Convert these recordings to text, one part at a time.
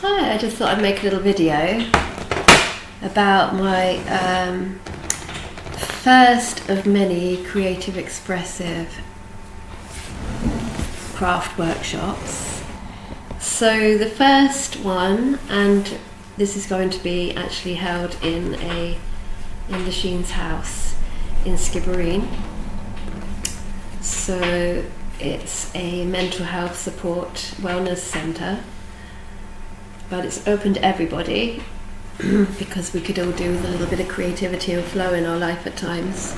Hi, I just thought I'd make a little video about my first of many creative expressive craft workshops. So the first one, and this is going to be actually held in the Sheen's house in Skibbereen. So it's a mental health support wellness centre, but it's open to everybody because we could all do with a little bit of creativity and flow in our life at times.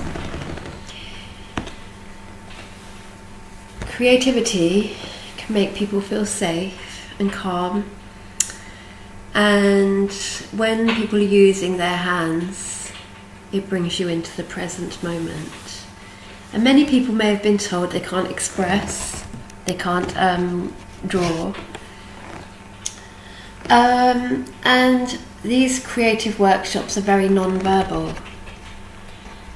Creativity can make people feel safe and calm, and when people are using their hands, it brings you into the present moment. And many people may have been told they can't express, they can't draw. And these creative workshops are very non-verbal.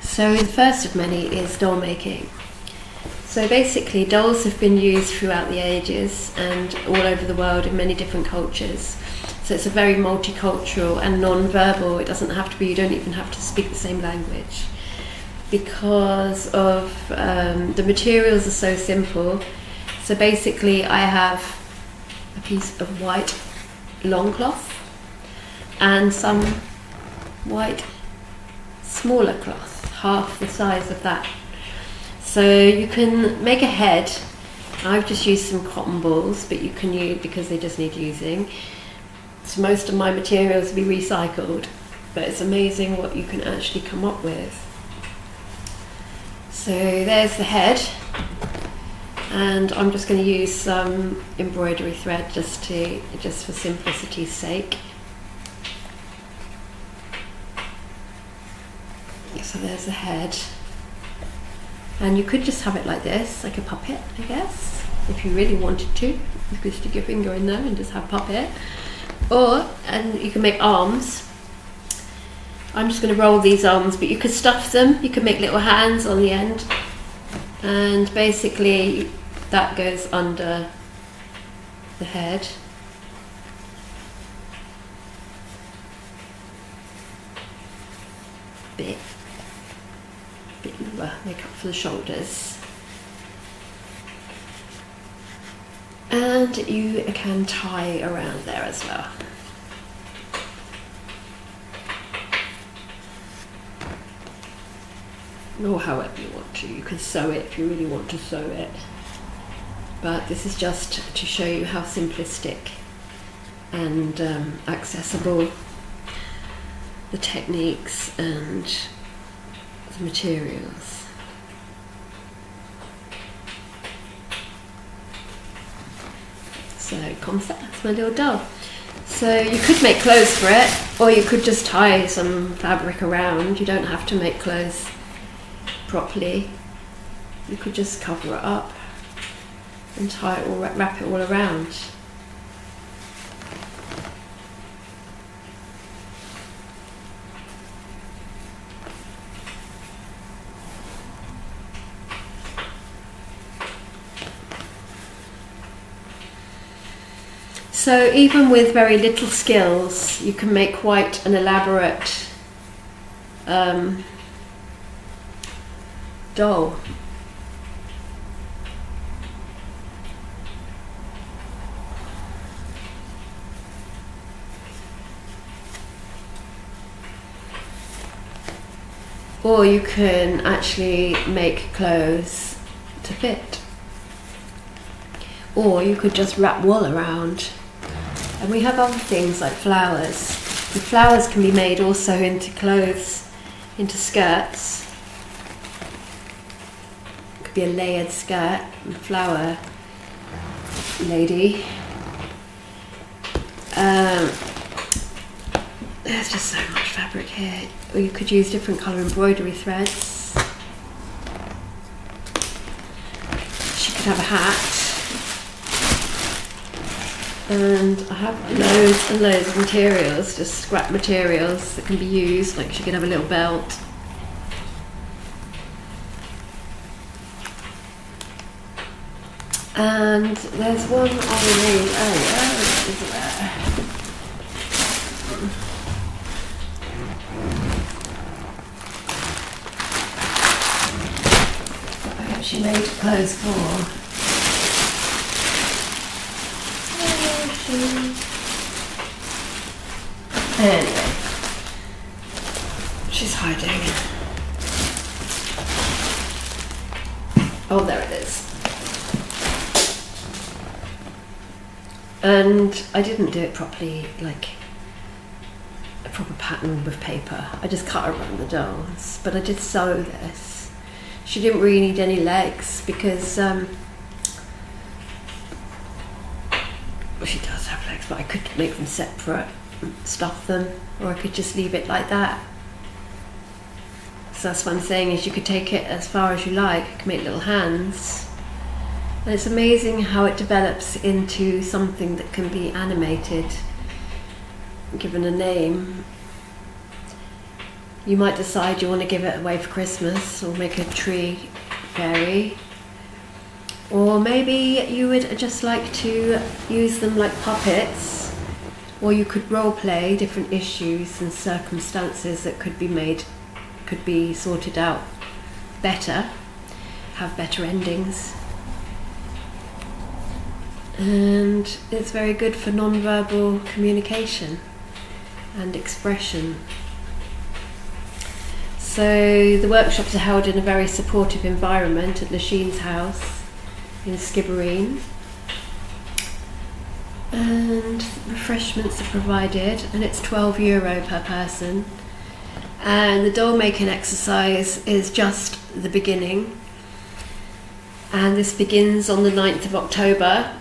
So the first of many is doll making. So basically dolls have been used throughout the ages and all over the world in many different cultures. So it's a very multicultural and non-verbal. It doesn't have to be, you don't even have to speak the same language, because of the materials are so simple. So basically I have a piece of white long cloth and some white smaller cloth, half the size of that. So you can make a head. I've just used some cotton balls, but you can use, because they just need using. So most of my materials will be recycled, but it's amazing what you can actually come up with. So there's the head, and I'm just going to use some embroidery thread just for simplicity's sake. So there's the head, and you could just have it like this, like a puppet, I guess, if you really wanted to. You could stick your finger in there and just have a puppet, and you can make arms. I'm just going to roll these arms, but you could stuff them. You could make little hands on the end, and basically that goes under the head. Bit make up for the shoulders, and you can tie around there as well. Or however you want to. You can sew it if you really want to sew it, but this is just to show you how simplistic and accessible the techniques and the materials. So concept, that's my little doll. So you could make clothes for it, or you could just tie some fabric around. You don't have to make clothes properly. You could just cover it up and tie it or wrap it all around. So even with very little skills, you can make quite an elaborate doll. Or you can actually make clothes to fit. Or you could just wrap wool around. And we have other things like flowers. The flowers can be made also into clothes, into skirts. It could be a layered skirt and flower lady. There's just so much fabric here. Or you could use different colour embroidery threads. She could have a hat. And I have loads and loads of materials, just scrap materials that can be used. Like she could have a little belt. And there's one I made earlier, is there? suppose for. Anyway, she's hiding. Oh, there it is. And I didn't do it properly, like a proper pattern with paper. I just cut around the dolls, but I did sew this. She didn't really need any legs because well, she does have legs, but I could make them separate, stuff them, or I could just leave it like that. So that's what I'm saying, is you could take it as far as you like. You can make little hands. And it's amazing how it develops into something that can be animated, given a name. You might decide you want to give it away for Christmas or make a tree fairy. Or maybe you would just like to use them like puppets, or you could role play different issues and circumstances that could be sorted out better, have better endings. And it's very good for non-verbal communication and expression. So the workshops are held in a very supportive environment at Lachine house in Skibbereen, and refreshments are provided, and it's €12 per person. And the doll making exercise is just the beginning, and this begins on the 9th of October.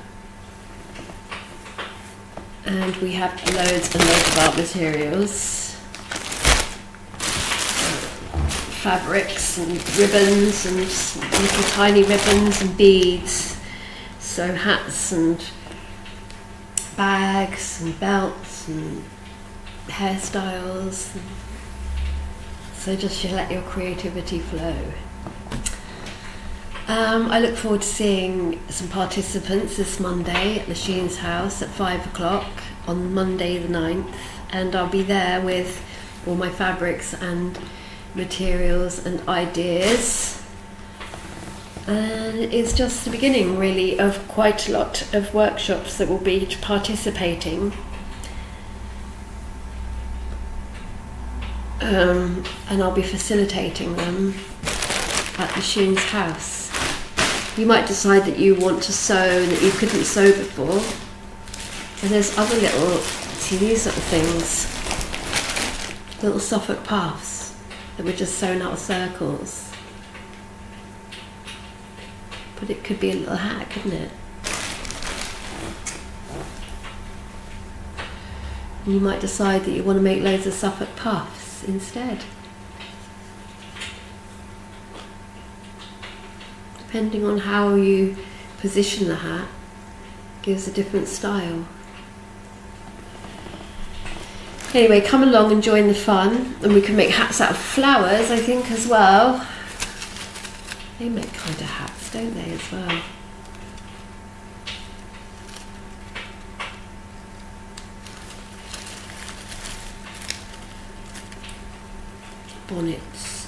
And we have loads and loads of art materials, fabrics and ribbons and little tiny ribbons and beads, so hats and bags and belts and hairstyles. So just let your creativity flow. I look forward to seeing some participants this Monday at Lachine's house at 5 o'clock on Monday the 9th, and I'll be there with all my fabrics and materials and ideas. And it's just the beginning really of quite a lot of workshops that will be participating. And I'll be facilitating them at Lachine's house. You might decide that you want to sew and that you couldn't sew before. And there's other little, see these little things, little Suffolk puffs that were just sewn out of circles. But it could be a little hat, couldn't it? And you might decide that you want to make loads of Suffolk puffs instead. Depending on how you position the hat, gives a different style. Anyway, come along and join the fun, and we can make hats out of flowers, I think, as well. They make kind of hats, don't they, as well? Bonnets.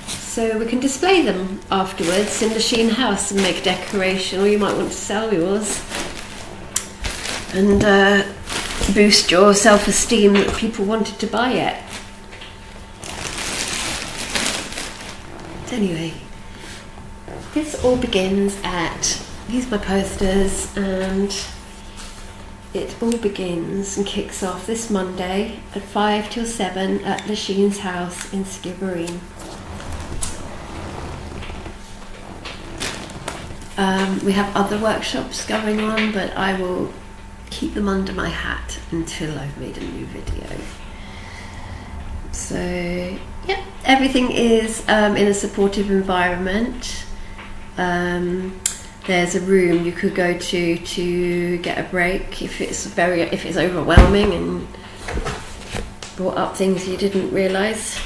So we can display them afterwards in the Sheen house and make decoration, or you might want to sell yours and boost your self-esteem that people wanted to buy it. Anyway, this all begins at, these are my posters, and it all begins and kicks off this Monday at 5 till 7 at Lachines house in Skibbereen. We have other workshops going on, but I will keep them under my hat until I've made a new video. So yeah, everything is in a supportive environment. There's a room you could go to get a break if it's overwhelming and brought up things you didn't realise.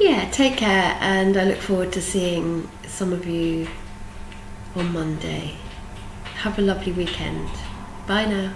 Yeah, take care, and I look forward to seeing some of you on Monday. Have a lovely weekend. Bye now.